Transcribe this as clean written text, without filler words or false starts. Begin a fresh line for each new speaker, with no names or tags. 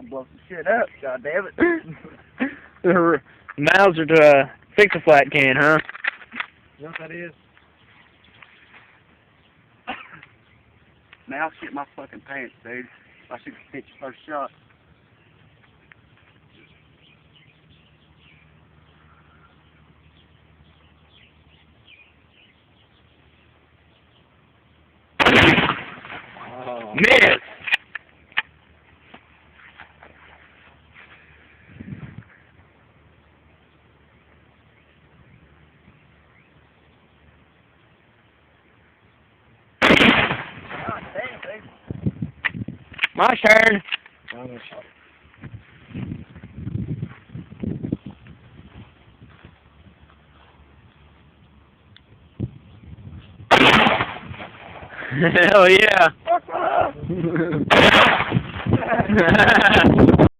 Blow some shit up, god damn it.
The mouser to fix a flat can, huh?
You know what that is? Man, I'll shit my fucking pants, dude. I should hit your first shot.
Oh. Miss!
God damn, dude.
My turn. Hell yeah.